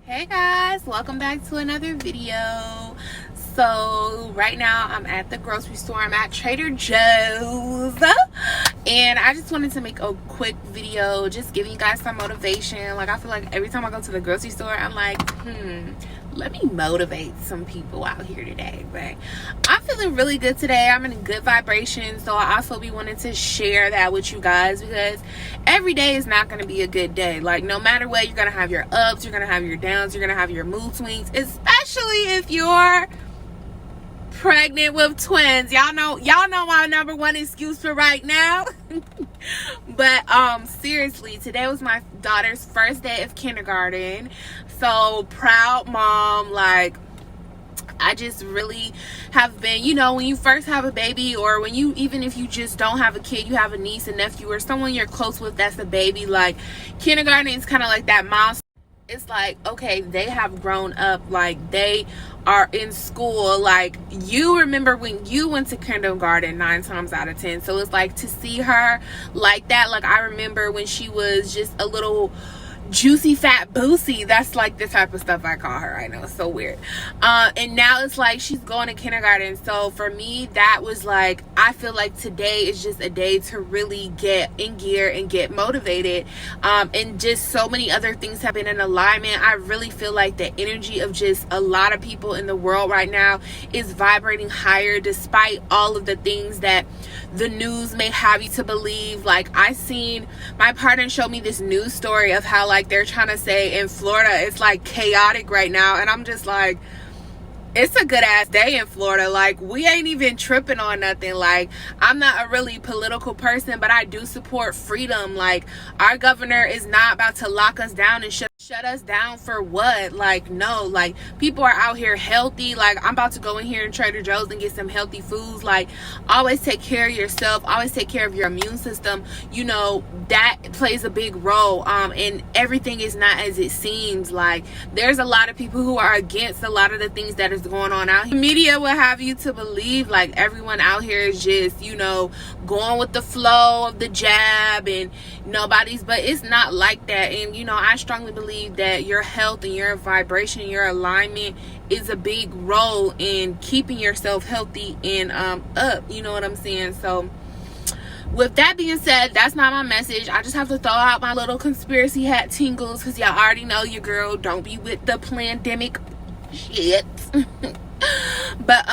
Hey guys, welcome back to another video. So right now I'm at the grocery store. I'm at Trader Joe's and I just wanted to make a quick video just giving you guys some motivation. Like, I feel like every time I go to the grocery store I'm like, let me motivate some people out here today. But I'm feeling really good today. I'm in a good vibration, so I also wanted to share that with you guys, because every day is not going to be a good day. Like, no matter what, you're going to have your ups, you're going to have your downs, you're going to have your mood swings, especially if you're pregnant with twins. Y'all know my number one excuse for right now. But seriously, today was my daughter's first day of kindergarten. So proud mom. Like, I just really have been, when you first have a baby, or when even if you just don't have a kid, you have a niece, a nephew, or someone you're close with that's a baby, like, kindergarten is kind of like that milestone. It's like, okay, they have grown up, like, they are in school. Like, you remember when you went to kindergarten 9 times out of 10. So it's like, to see her like that. Like, I remember when she was just a little juicy fat boosie. That's like the type of stuff I call her. I know, it's so weird. And now it's like she's going to kindergarten. So for me, that was like, I feel like today is just a day to really get in gear and get motivated. And just so many other things have been in alignment. I really feel like the energy of just a lot of people in the world right now is vibrating higher, despite all of the things that the news may have you to believe. Like, I seen my partner show me this news story of how, like, they're trying to say in Florida it's like chaotic right now, and I'm just like, it's a good ass day in Florida. Like, we ain't even tripping on nothing. Like, I'm not a really political person, but I do support freedom. Like, our governor is not about to lock us down and shut us down for what? Like, no. Like, people are out here healthy. Like, I'm about to go in here in Trader Joe's and get some healthy foods. Like, always take care of yourself, always take care of your immune system. That plays a big role. And everything is not as it seems. Like, there's a lot of people who are against a lot of the things that is going on out here. The media will have you to believe like everyone out here is just, going with the flow of the jab and but it's not like that. And I strongly believe that your health and your vibration, your alignment is a big role in keeping yourself healthy and up. You know what I'm saying? So with that being said, that's not my message. I just have to throw out my little conspiracy hat tingles, because y'all already know your girl don't be with the pandemic shit. But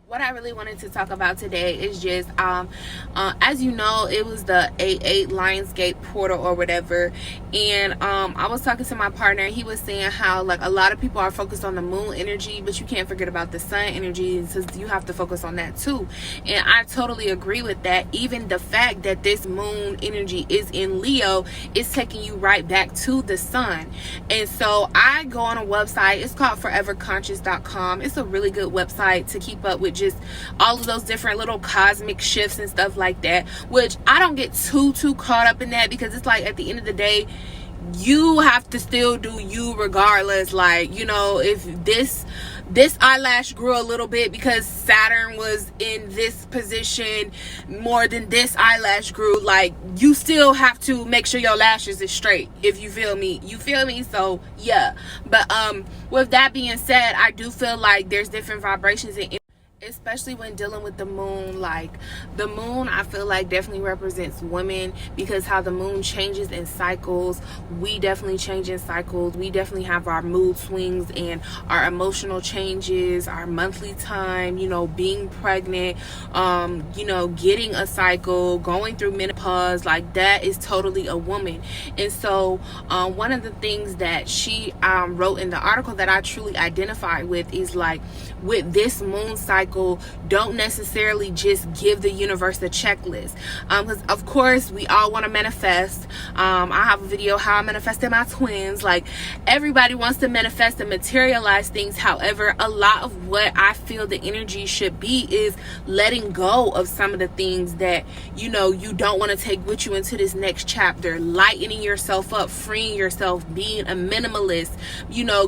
what I really wanted to talk about today is just as you know, it was the 8/8 Lionsgate portal or whatever, and I was talking to my partner, and he was saying how, like, a lot of people are focused on the moon energy, but you can't forget about the sun energy, so you have to focus on that too. And I totally agree with that. Even the fact that this moon energy is in Leo is taking you right back to the sun. And so I go on a website, it's called foreverconscious.com. It's a really good website to keep up with just all of those different little cosmic shifts and stuff like that, which I don't get too caught up in that, because it's like, at the end of the day, you have to still do you regardless. Like, if this eyelash grew a little bit because Saturn was in this position more than this eyelash grew, like, you still have to make sure your lashes is straight, if you feel me. So yeah. But with that being said, I do feel like there's different vibrations in, especially when dealing with the moon. Like, the moon, I feel like, definitely represents women, because how the moon changes in cycles, we definitely change in cycles. We definitely have our mood swings and our emotional changes, our monthly time, being pregnant, getting a cycle, going through menopause. Like, that is totally a woman. And so one of the things that she wrote in the article that I truly identify with is, like, with this moon cycle, don't necessarily just give the universe a checklist, because of course we all want to manifest. I have a video how I manifested my twins. Like, everybody wants to manifest and materialize things. However, a lot of what I feel the energy should be is letting go of some of the things that you don't want to take with you into this next chapter, lightening yourself up, freeing yourself, being a minimalist,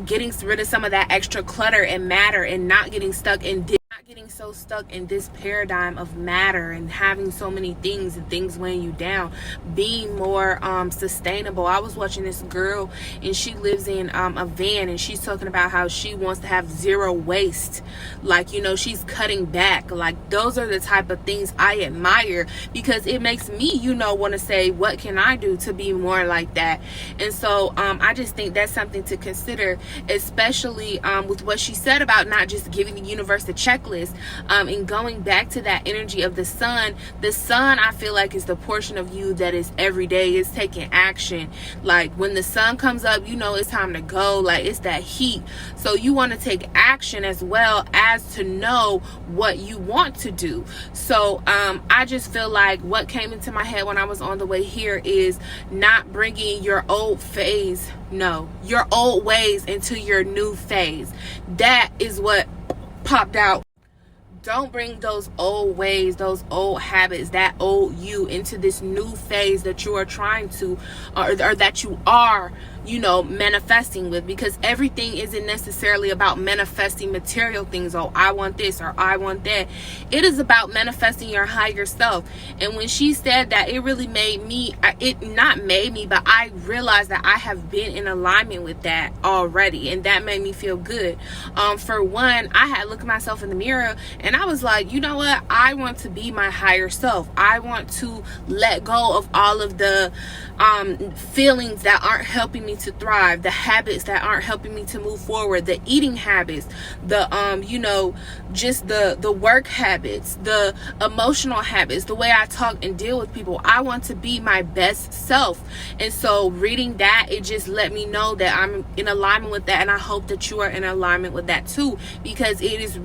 getting rid of some of that extra clutter and matter, and not getting stuck in getting so stuck in this paradigm of matter and having so many things and things weighing you down, being more sustainable. I was watching this girl and she lives in a van, and she's talking about how she wants to have zero waste. Like, you know, she's cutting back. Like, those are the type of things I admire, because it makes me, you know, want to say, what can I do to be more like that? And so I just think that's something to consider, especially with what she said about not just giving the universe a checklist. And going back to that energy of the sun, I feel like is the portion of you that is every day is taking action. Like, when the sun comes up, you know it's time to go. Like, it's that heat. So you want to take action as well as to know what you want to do. So I just feel like what came into my head when I was on the way here is not bringing your old phase, no, your old ways into your new phase. That is what popped out. Don't bring those old ways, those old habits, that old you into this new phase that you are trying to, or that you are, you know, manifesting with. Because everything isn't necessarily about manifesting material things. Oh, I want this or I want that. It is about manifesting your higher self. And when she said that, it really made me, but I realized that I have been in alignment with that already, and that made me feel good. For one, I had looked at myself in the mirror and I was like, you know what, I want to be my higher self. I want to let go of all of the feelings that aren't helping me to thrive, the habits that aren't helping me to move forward, the eating habits, the you know, just the work habits, the emotional habits, the way I talk and deal with people. I want to be my best self. And so reading that, it just let me know that I'm in alignment with that, and I hope that you are in alignment with that too, because it is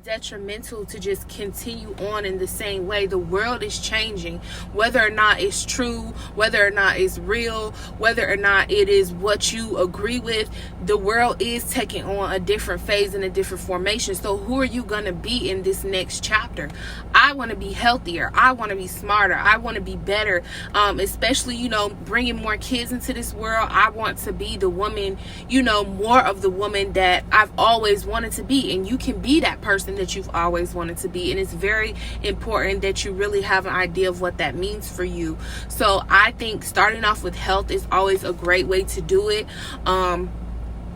detrimental to just continue on in the same way. The world is changing, whether or not it's true, whether or not it's real, whether or not it is what you agree with. The world is taking on a different phase and a different formation. So who are you going to be in this next chapter? I want to be healthier. I want to be smarter. I want to be better, especially, you know, bringing more kids into this world. I want to be the woman, you know, more of the woman that I've always wanted to be. And you can be that person that you've always wanted to be, and it's very important that you really have an idea of what that means for you. So I think starting off with health is always a great way to do it.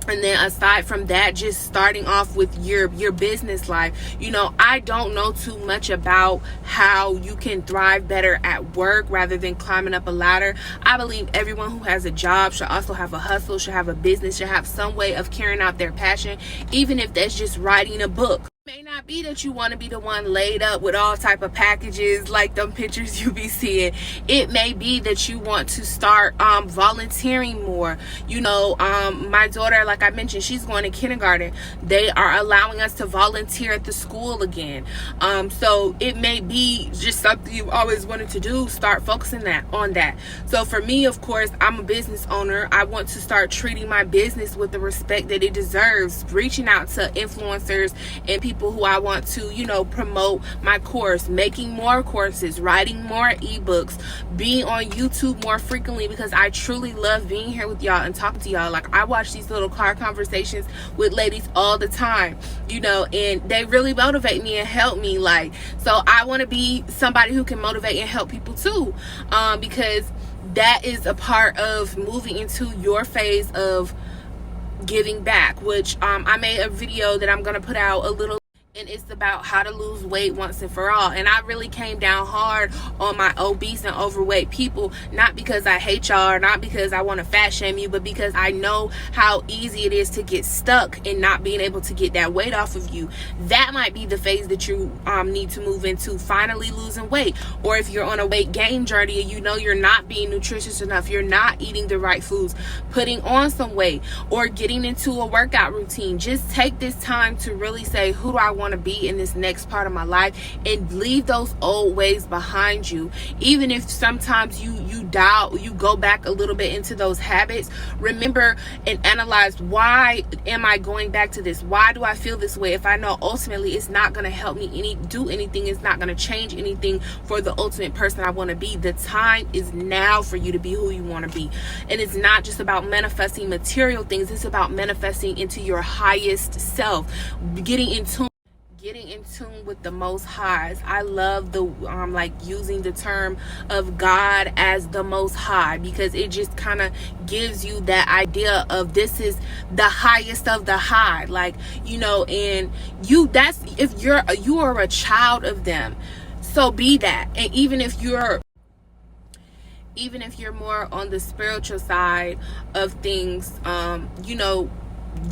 And then aside from that, just starting off with your business life. You know, I don't know too much about how you can thrive better at work rather than climbing up a ladder. I believe everyone who has a job should also have a hustle, should have a business, should have some way of carrying out their passion, even if that's just writing a book. It may not be that you want to be the one laid up with all type of packages like them pictures you be seeing. It may be that you want to start volunteering more. You know, my daughter, like I mentioned, she's going to kindergarten. They are allowing us to volunteer at the school again. So it may be just something you've always wanted to do. Start focusing on that. So for me, of course, I'm a business owner. I want to start treating my business with the respect that it deserves, reaching out to influencers and people who I want to, you know, promote my course, making more courses, writing more ebooks, being on YouTube more frequently, because I truly love being here with y'all and talking to y'all. Like, I watch these little car conversations with ladies all the time, you know, and they really motivate me and help me. Like, so I want to be somebody who can motivate and help people too, because that is a part of moving into your phase of giving back, which I made a video that I'm going to put out a little, and it's about how to lose weight once and for all. And I really came down hard on my obese and overweight people, not because I hate y'all or not because I want to fat shame you, but because I know how easy it is to get stuck in not being able to get that weight off of you. That might be the phase that you need to move into, finally losing weight. Or if you're on a weight gain journey and you know you're not being nutritious enough, you're not eating the right foods, putting on some weight, or getting into a workout routine. Just take this time to really say, who do I want to be in this next part of my life, and leave those old ways behind you. Even if sometimes you go back a little bit into those habits, remember and analyze, why am I going back to this? Why do I feel this way? If I know ultimately it's not going to help me do anything, it's not going to change anything for the ultimate person I want to be. The time is now for you to be who you want to be. And it's not just about manifesting material things, it's about manifesting into your highest self, getting tune with the Most Highs. I love the like using the term of God as the Most High, because it just kind of gives you that idea of this is the highest of the high, like, you know. And that's if you are a child of them, so be that. And even if you're more on the spiritual side of things, you know,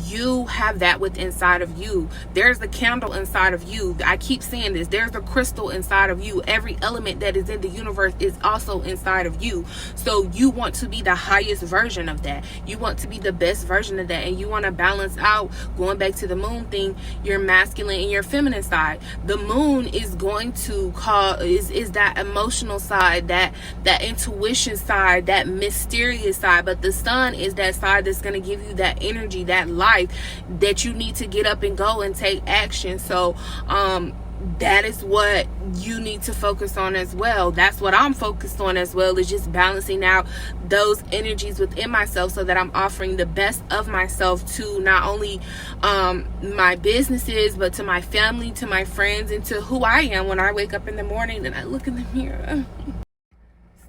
you have that within inside of you. There's a candle inside of you. I keep saying this. There's a crystal inside of you. Every element that is in the universe is also inside of you. So you want to be the highest version of that. You want to be the best version of that. And you want to balance out, going back to the moon thing, your masculine and your feminine side. The moon is going to is that emotional side, that intuition side, that mysterious side. But the sun is that side that's going to give you that energy, that life that you need to get up and go and take action. So that is what you need to focus on as well. That's what I'm focused on as well, is just balancing out those energies within myself, so that I'm offering the best of myself to not only my businesses, but to my family, to my friends, and to who I am when I wake up in the morning and I look in the mirror.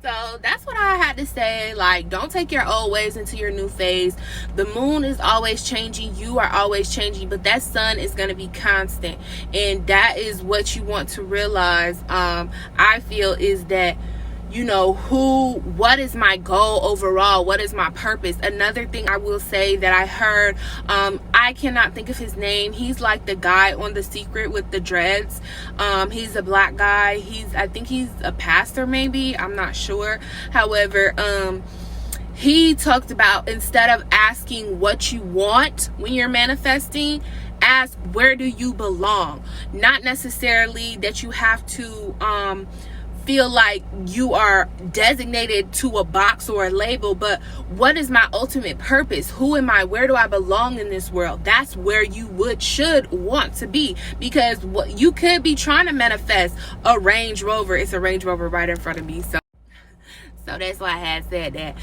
So that's what I had to say. Like, don't take your old ways into your new phase. The moon is always changing. You are always changing, but that sun is going to be constant. And that is what you want to realize. I feel is that, you know, what is my goal overall? What is my purpose? Another thing I will say that I heard, I cannot think of his name. He's like the guy on The Secret with the dreads. He's a black guy. I think he's a pastor, maybe. I'm not sure. However, he talked about, instead of asking what you want when you're manifesting, ask where do you belong? Not necessarily that you have to feel like you are designated to a box or a label, but what is my ultimate purpose? Who am I? Where do I belong in this world? That's where you should want to be, because what you could be trying to manifest a Range Rover. It's a Range Rover right in front of me, so that's why I had said that.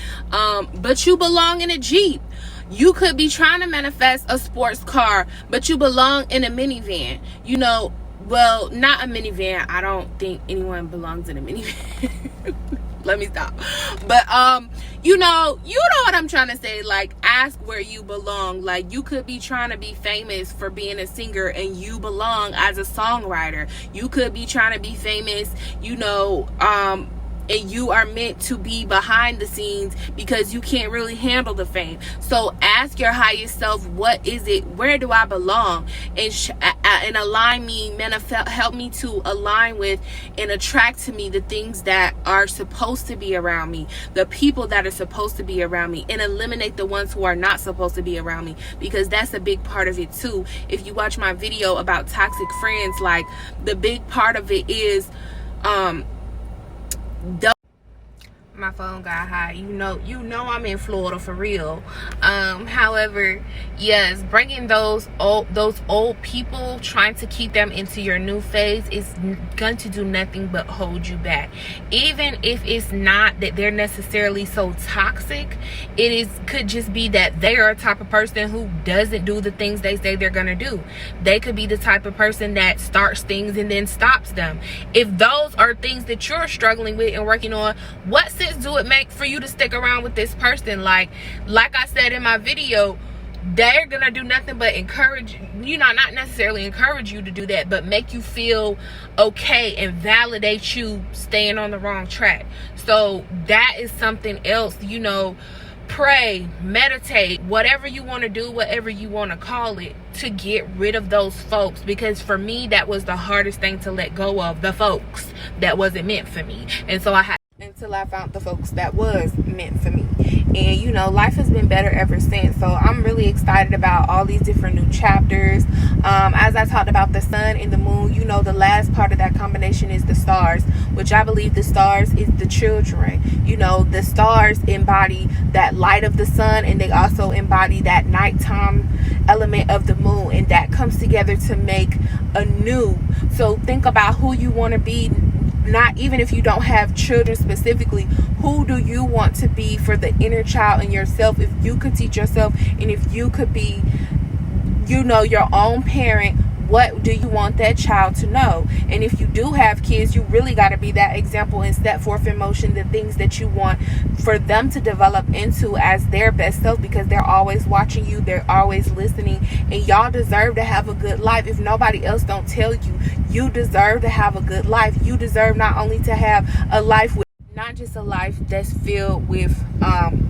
But you belong in a Jeep. You could be trying to manifest a sports car, but you belong in a minivan. You know, well, not a minivan. I don't think anyone belongs in a minivan. Let me stop. But you know what I'm trying to say. Like, ask where you belong. Like, you could be trying to be famous for being a singer, and you belong as a songwriter. You could be trying to be famous, you know, and you are meant to be behind the scenes, because you can't really handle the fame. So ask your highest self, what is it? Where do I belong? And align me, help me to align with and attract to me the things that are supposed to be around me, the people that are supposed to be around me, and eliminate the ones who are not supposed to be around me, because that's a big part of it too. If you watch my video about toxic friends, like, the big part of it is my phone got high. You know I'm in Florida for real. However, yes, bringing those old people, trying to keep them into your new phase, is going to do nothing but hold you back. Even if it's not that they're necessarily so toxic, could just be that they are a type of person who doesn't do the things they say they're gonna do. They could be the type of person that starts things and then stops them. If those are things that you're struggling with and working on, what sense do it make for you to stick around with this person? Like I said in my video, they're gonna do nothing but encourage you, not necessarily encourage you to do that, but make you feel okay and validate you staying on the wrong track. So that is something else. You know, pray, meditate, whatever you want to do, whatever you want to call it, to get rid of those folks. Because for me, that was the hardest thing to let go of, the folks that wasn't meant for me. And so I had, until I found the folks that was meant for me. And you know, life has been better ever since. So I'm really excited about all these different new chapters. As I talked about the sun and the moon, you know, the last part of that combination is the stars, which I believe the stars is the children. You know, the stars embody that light of the sun, and they also embody that nighttime element of the moon, and that comes together to make a new. So think about who you want to be. Not even if you don't have children specifically, who do you want to be for the inner child in yourself? If you could teach yourself, and if you could be, you know, your own parent, what do you want that child to know? And if you do have kids, you really got to be that example and step forth in motion the things that you want for them to develop into as their best self, because they're always watching you, they're always listening, and y'all deserve to have a good life. If nobody else don't tell you, you deserve to have a good life. You deserve not only to have a life with, not just a life that's filled with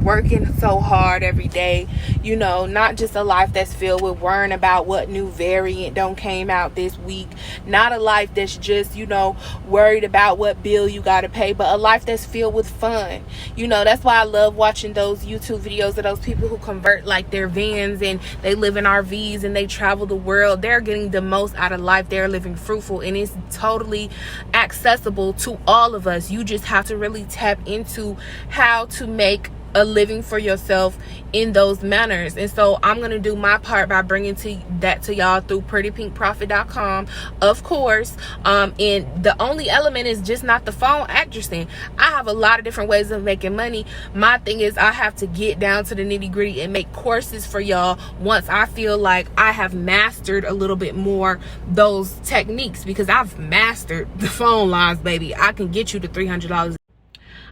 working so hard every day, you know, not just a life that's filled with worrying about what new variant don't came out this week, not a life that's just, you know, worried about what bill you got to pay, but a life that's filled with fun. You know, that's why I love watching those YouTube videos of those people who convert like their vans and they live in RVs and they travel the world. They're getting the most out of life. They're living fruitful, and it's totally accessible to all of us. You just have to really tap into how to make a living for yourself in those manners. And so I'm gonna do my part by bringing that to y'all through prettypinkprofit.com, of course. And the only element is just not the phone actressing. I have a lot of different ways of making money. My thing is I have to get down to the nitty-gritty and make courses for y'all once I feel like I have mastered a little bit more those techniques, because I've mastered the phone lines, baby. I can get you to $300.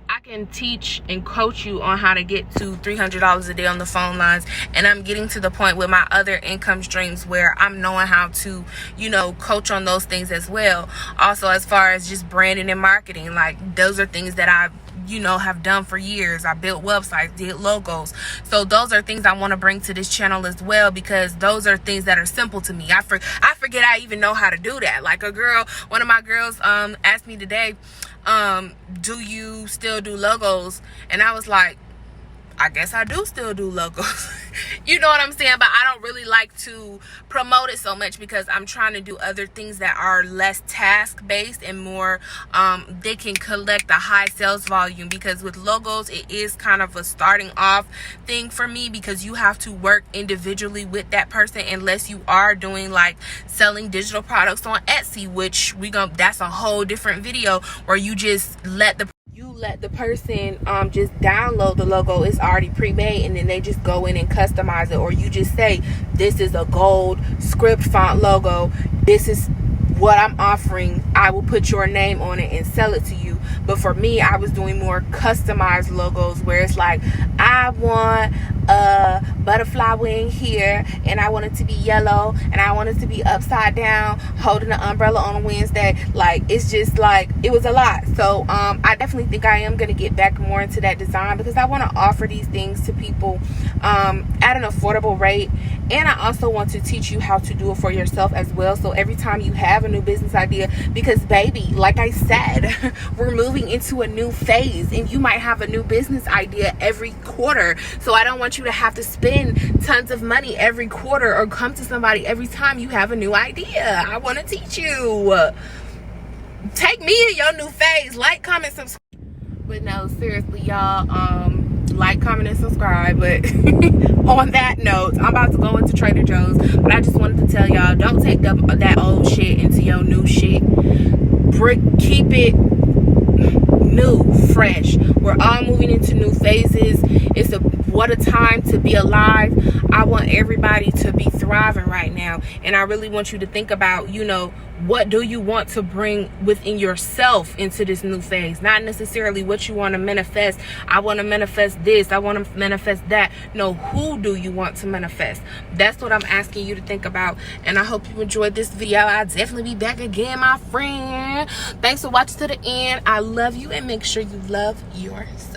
I can teach and coach you on how to get to $300 a day on the phone lines. And I'm getting to the point with my other income streams where I'm knowing how to, you know, coach on those things as well. Also, as far as just branding and marketing, like those are things that I, you know, have done for years. I built websites, did logos. So those are things I want to bring to this channel as well, because those are things that are simple to me. I forget I even know how to do that. Like one of my girls asked me today, do you still do logos? And I was like, I guess I do still do logos. You know what I'm saying? But I don't really like to promote it so much because I'm trying to do other things that are less task based and more they can collect a high sales volume. Because with logos, it is kind of a starting off thing for me, because you have to work individually with that person, unless you are doing like selling digital products on Etsy, which that's a whole different video where you just let the person just download the logo. It's already pre-made, and then they just go in and customize it. Or you just say, this is a gold script font logo, this is what I'm offering, I will put your name on it and sell it to you. But for me, I was doing more customized logos where it's like, I want a butterfly wing here, and I want it to be yellow, and I want it to be upside down holding an umbrella on a Wednesday. Like, it's just like, it was a lot. So I definitely think I am going to get back more into that design, because I want to offer these things to people at an affordable rate. And I also want to teach you how to do it for yourself as well. So every time you have a new business idea, because baby, like I said, we're moving into a new phase, and you might have a new business idea every quarter. So I don't want you to have to spend tons of money every quarter or come to somebody every time you have a new idea. I want to teach you. Take me in your new phase. Like, comment, subscribe. But no, seriously, y'all, like, comment, and subscribe. But on that note, I'm about to go into Trader Joe's, but I just wanted to tell y'all, don't take that old shit into your new shit. Keep it new, fresh. We're all moving into new phases. What a time to be alive. I want everybody to be thriving right now, and I really want you to think about, you know, what do you want to bring within yourself into this new phase? Not necessarily what you want to manifest. I want to manifest this, I want to manifest that. No, who do you want to manifest? That's what I'm asking you to think about. And I hope you enjoyed this video. I'll definitely be back again, my friend. Thanks for watching to the end. I love you, and make sure you love yourself.